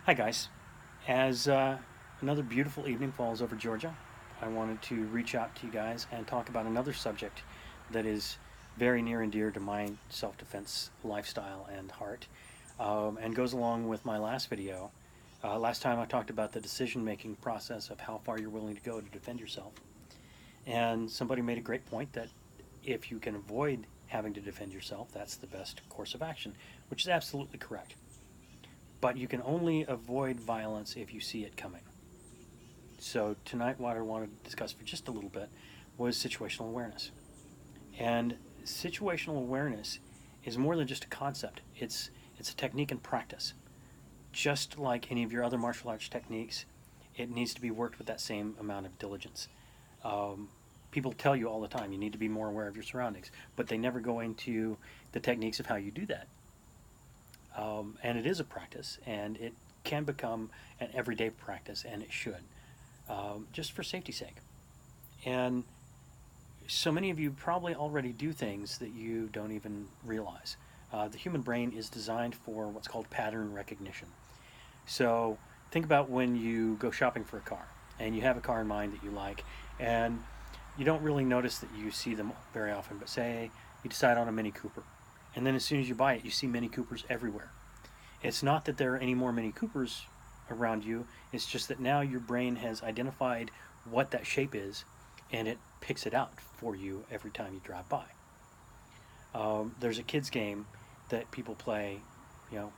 Hi, guys. As another beautiful evening falls over Georgia, I wanted to reach out to you guys and talk about another subject that is very near and dear to my self defense lifestyle and heart, and goes along with my last video. Last time I talked about the decision making process of how far you're willing to go to defend yourself. And somebody made a great point that if you can avoid having to defend yourself, that's the best course of action, which is absolutely correct. But you can only avoid violence if you see it coming. So tonight, what I wanted to discuss for just a little bit was situational awareness. And situational awareness is more than just a concept. It's a technique and practice. Just like any of your other martial arts techniques, it needs to be worked with that same amount of diligence. Um, People tell you all the time you need to be more aware of your surroundings, but they never go into the techniques of how you do that. And it is a practice, and it can become an everyday practice, and it should, just for safety's sake. And so many of you probably already do things that you don't even realize. The human brain is designed for what's called pattern recognition. So think about when you go shopping for a car, and you have a car in mind that you like, and you don't really notice that you see them very often, but say you decide on a Mini Cooper, and then as soon as you buy it, you see Mini Coopers everywhere. It's not that there are any more Mini Coopers around you, it's just that now your brain has identified what that shape is and it picks it out for you every time you drive by. There's a kids game that people play,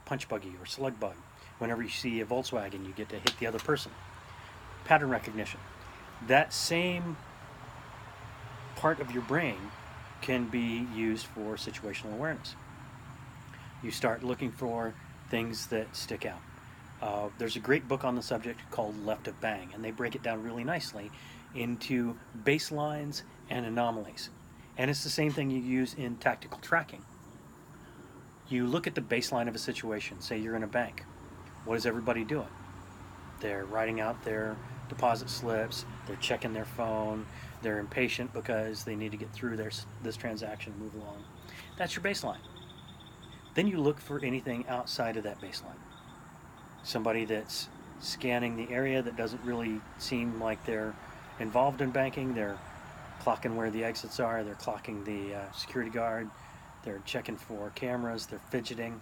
punch buggy or slug bug. Whenever you see a Volkswagen, you get to hit the other person. Pattern recognition. That same part of your brain can be used for situational awareness. You start looking for things that stick out. There's a great book on the subject called Left of Bang, and they break it down really nicely into baselines and anomalies. And it's the same thing you use in tactical tracking. You look at the baseline of a situation, say you're in a bank. What is everybody doing? They're writing out their deposit slips, they're checking their phone, they're impatient because they need to get through this transaction and move along. That's your baseline. Then you look for anything outside of that baseline. Somebody that's scanning the area that doesn't really seem like they're involved in banking. They're clocking where the exits are, they're clocking the security guard, they're checking for cameras, they're fidgeting.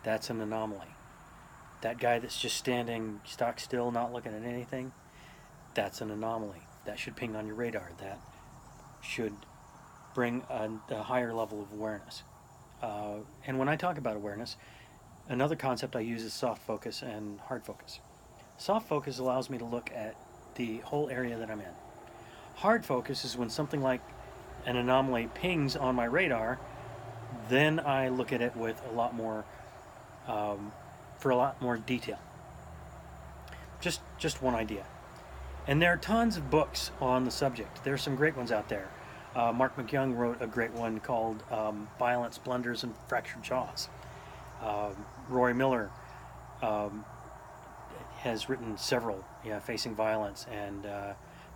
That's an anomaly. That guy that's just standing stock still, not looking at anything, that's an anomaly. That should ping on your radar. That should bring a higher level of awareness. And when I talk about awareness, another concept I use is soft focus and hard focus. Soft focus allows me to look at the whole area that I'm in. Hard focus is when something like an anomaly pings on my radar, then I look at it with a lot more, for a lot more detail. Just one idea. And there are tons of books on the subject. There are some great ones out there. Mark McYoung wrote a great one called Violence, Blunders, and Fractured Jaws. Rory Miller has written several, Facing Violence and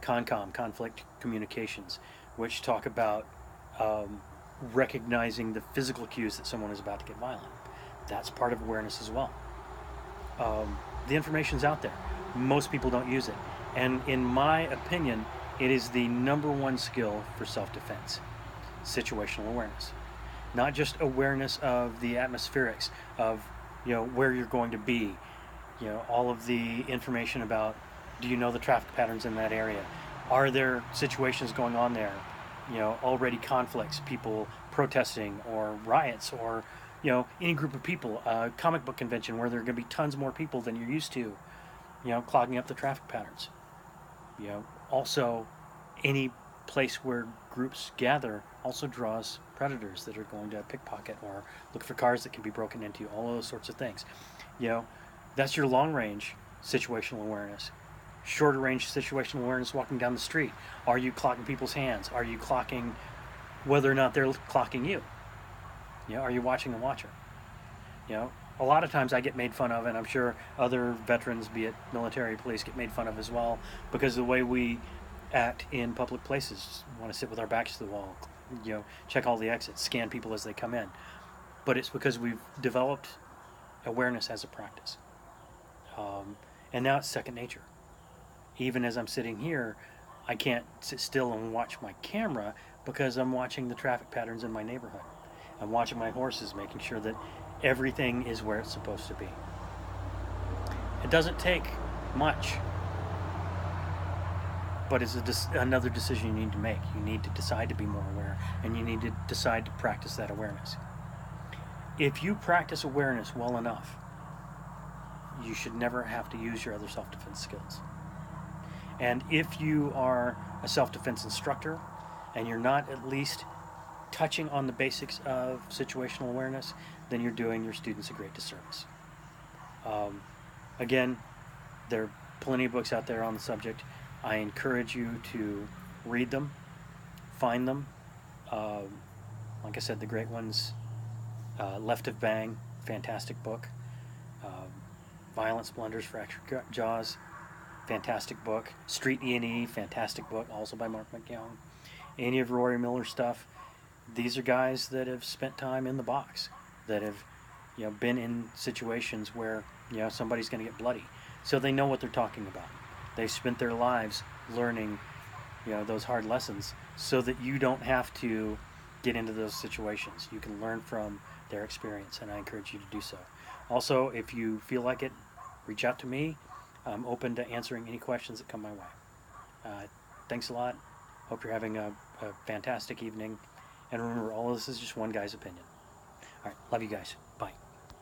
Conflict Communications, which talk about recognizing the physical cues that someone is about to get violent. That's part of awareness as well. The information's out there. Most people don't use it. And in my opinion, it is the number one skill for self-defense, situational awareness. Not just awareness of the atmospherics, of where you're going to be, all of the information about, do you know the traffic patterns in that area? Are there situations going on there? Already conflicts, people protesting, or riots, or any group of people, a comic book convention where there are going to be tons more people than you're used to, clogging up the traffic patterns. Also, any place where groups gather also draws predators that are going to pickpocket or look for cars that can be broken into, all those sorts of things. That's your long range situational awareness. Shorter range situational awareness, walking down the street. Are you clocking people's hands? Are you clocking whether or not they're clocking you? Are you watching the watcher? A lot of times I get made fun of, and I'm sure other veterans, be it military, police, get made fun of as well, because of the way we act in public places. We want to sit with our backs to the wall, check all the exits, scan people as they come in. But it's because we've developed awareness as a practice. And now it's second nature. Even as I'm sitting here, I can't sit still and watch my camera because I'm watching the traffic patterns in my neighborhood. I'm watching my horses, making sure that everything is where it's supposed to be. It doesn't take much, but it's another decision you need to make. You need to decide to be more aware, and you need to decide to practice that awareness. If you practice awareness well enough, you should never have to use your other self-defense skills. And if you are a self-defense instructor and you're not at least touching on the basics of situational awareness, then you're doing your students a great disservice. Again, there are plenty of books out there on the subject. I encourage you to read them, find them. Like I said, the great ones, Left of Bang, fantastic book. Violence Blunders Fractured Jaws, fantastic book. Street E&E, fantastic book, also by Mark McGowan. Any of Rory Miller's stuff. These are guys that have spent time in the box, that have, been in situations where, somebody's going to get bloody. So they know what they're talking about. They've spent their lives learning, those hard lessons so that you don't have to get into those situations. You can learn from their experience, and I encourage you to do so. Also, if you feel like it, reach out to me. I'm open to answering any questions that come my way. Thanks a lot. Hope you're having a fantastic evening. And remember, all of this is just one guy's opinion. All right, love you guys.